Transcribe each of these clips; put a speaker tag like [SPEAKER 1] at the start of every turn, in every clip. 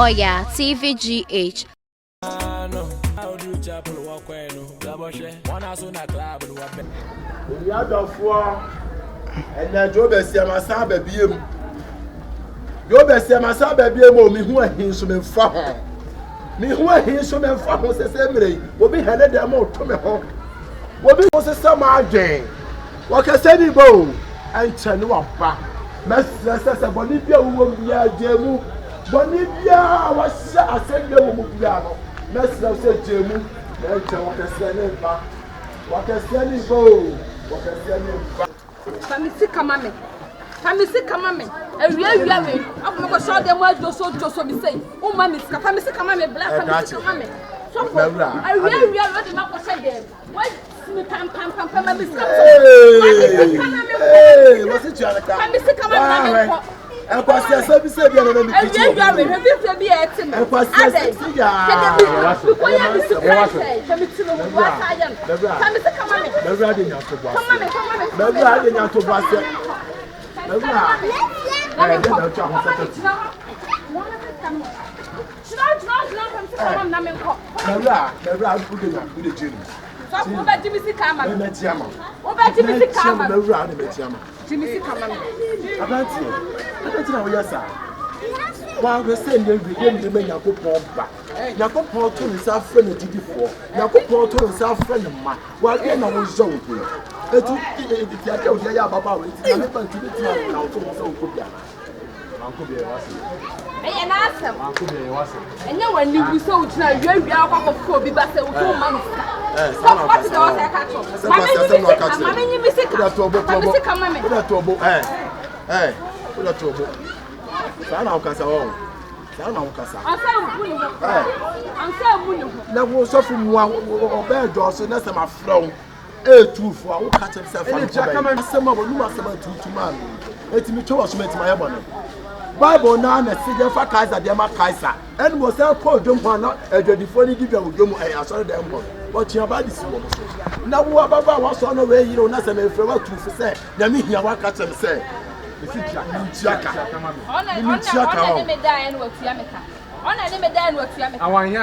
[SPEAKER 1] Oya TVGH.
[SPEAKER 2] And now Joe Bessia, my son, baby. Joe Bessia, my son, baby. Me who are him far. Me who are him far. Says Emily, will be headed them out to me home. Will be was a summer day. What can say the bow? And Chanua back. Master Bolivia will be a Jemu. Bolivia was I said you will be a Master said Jemu. Then what can say it back? What can say the bow? What can say it back?
[SPEAKER 3] Famisi kamame. Famisi kamame. Ewie we. Abu ko show dem wa joso bi say. O ma miska famisi kamame black famisi kamame. So for ewie we dey ma ko say dem. Why me pam ma miska.
[SPEAKER 2] Hey, what's it you are ka?
[SPEAKER 3] Famisi kamame na ko.
[SPEAKER 2] E kwase se bi se bi na me kichi.
[SPEAKER 3] Ewie we bi se bi e ti me.
[SPEAKER 2] E kwase se ya.
[SPEAKER 3] Ko ya bi se kwase. Famisi no wa sa ya. Famisi kamame.
[SPEAKER 2] Bebra de nyato bo.
[SPEAKER 3] Kamame.
[SPEAKER 2] Bebra de nyato bo ase. Bebra. Eh, de na twa ho sekati. Bebra ku de na ku de jeni.
[SPEAKER 3] So wo ba jimisi kama.
[SPEAKER 2] Me metiama.
[SPEAKER 3] Wo ba jimisi kama.
[SPEAKER 2] Bebra de metiama.
[SPEAKER 3] Jimisi kama.
[SPEAKER 2] Adanti na wo yasa. Wa go say ndem bi dem Yakobon ba. Yakobon to nsa afre na didifo. Yakobon to nsa afre na ma. Wa ge na wo zo wo. Etu ti aka wo ya baba wo ti na me ban ti ti na wo to wo so wo bia. Manko bia wase.
[SPEAKER 3] Eye na asem.
[SPEAKER 2] Manko bia wase.
[SPEAKER 3] Enye wani gu so wo tuna wiawia akwa ko bi ba se wo to ma nsika.
[SPEAKER 2] Sana
[SPEAKER 3] what the was I catch up. Mama nyi misika. Mama misika mama.
[SPEAKER 2] Uda tobo. Uda tobo. Sana ukasa wao. Sana ukasa.
[SPEAKER 3] Ansa muni ho.
[SPEAKER 2] Na wo so fu mu oba ejo so na sama frau. Etufo a wo ka che se fa. Ele ja kama sema bo numa sema tutuma. Etimi twa so metima ye bono. Bible na na se fa Kaiser de ma Kaiser. En mo se ko dwom ho na edwadifo ni gibia wo dwom asore dem ho. But you about this woman. Now, what about what's on the way? You don't know, some if you want to say, let me hear what catch them say. If you can't,
[SPEAKER 3] on me die and what Yamaka. On a limit die and what Yamaka. I want you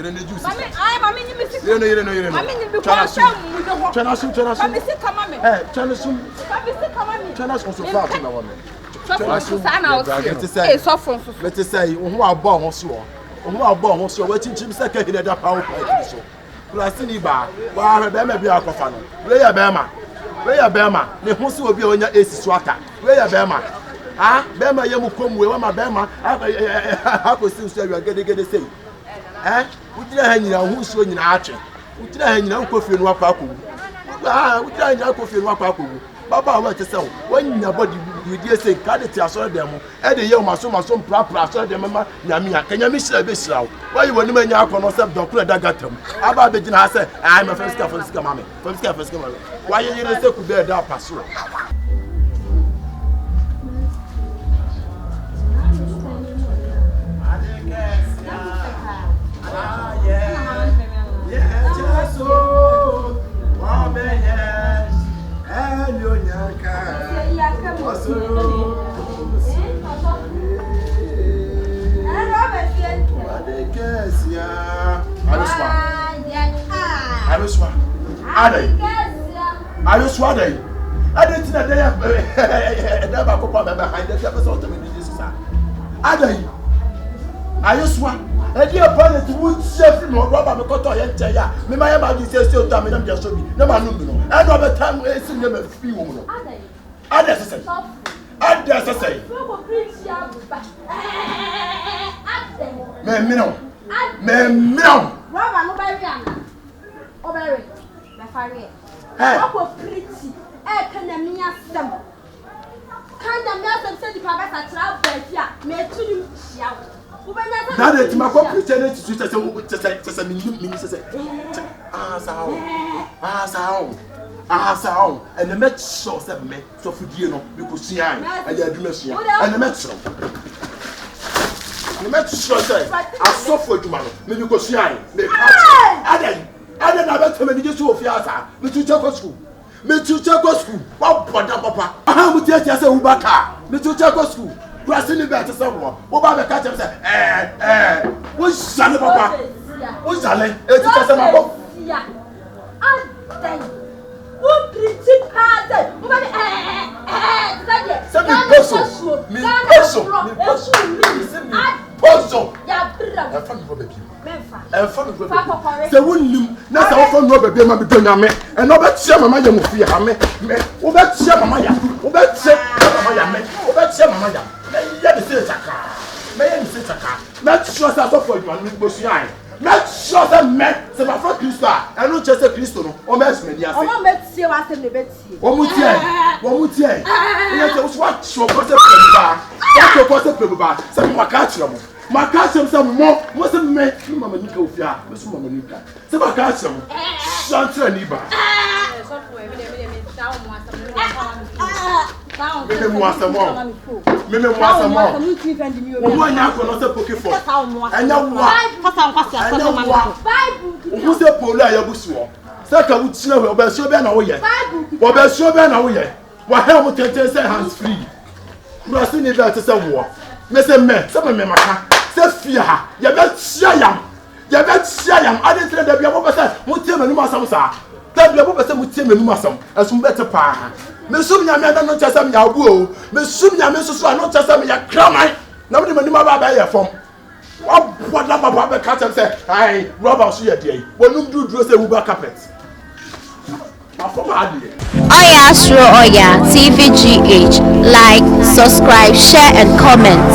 [SPEAKER 2] don't need juice.
[SPEAKER 3] I'm a mini mistake.
[SPEAKER 2] You know.
[SPEAKER 3] I mean, because
[SPEAKER 2] wetin second in the power point so plus ni ba wa be ma bi akofa no we ya be ma ne ho se obi onya esisu aka we ya be ma be ma ye mu komwe wa ma be ma akosi so ya gede sei udira ha nyina ho so nyina atwe udira ha nyina nkofie no akwa akowu udira ha nyina nkofie no akwa akowu baba wa te se won nya body we dey say card ti asoro dem e dey ye maso pra asoro dem ma nyame akanya mi hira be hira why you woni manya akono se dokura daga tam aba be gina ha say I my first car mama why you dey say ku be da paso Are you swaddling? I didn't see that they never pop behind the episode of this. Are you swan? And your brother would serve no rubber because I tell ya. Me, my mother says, still tell me, I'm just so no man, and over time, it's in them a few women. I say, that is my pretending to say, and the match show 7 men, so for you know, because she and the and the match. The match show say, I saw for you, man, maybe because she I didn't have too many years of Fiasa, me to school. Me to school. What papa? I have to tell you, Ubaka, me to school. Kurasi ni bɛɛ ti sɛ wɔ wo ba bɛ ka kyɛm sɛ wo zale papa wo zale eti kɛ sɛ ma bɔ. C'est mi poso. C'est où nous n'a pas fait nos bébés ma bébé na me et no bet tia mama ya mo fie ha me wo bet tia mama ya wo bet tia mama ya me wo bet tia mama ya me ya de se chaka me ya de se chaka me sure say so for you and me go see ai me sure say me c'est ma frère Christo et no che say Christo no o me me dia se
[SPEAKER 3] o me tie wa se me be tie
[SPEAKER 2] wo mu tie ina se wo so sure ko se prebuba ya ko se prebuba se mo ka kire mo maka chem se mo se me mama nika ofia me so mama nika se maka chem chantre ni ba
[SPEAKER 3] so for me
[SPEAKER 2] mo asamo wo nya ko no se pokefo anya wo se polo ya busuo se ka wo tina we obeso be na wo ye wa he mo tete se hands free kurasi ni ba te se wo me se me maka se fia ha ye be tia yam ade tire da bia mo pese mo tie manu asam sa da bia mo pese mo tie manu asam asum bete pa me sum nya me da no chasam nya abu o me sum nya me susu no chasam ya kraman na mo de manu ba ba ye fom wa boda baba be ka tem say ai rubber so ye dey wonum duduro say uber carpet
[SPEAKER 1] Oya Astro Oya TVGH. Like, subscribe, share and comment.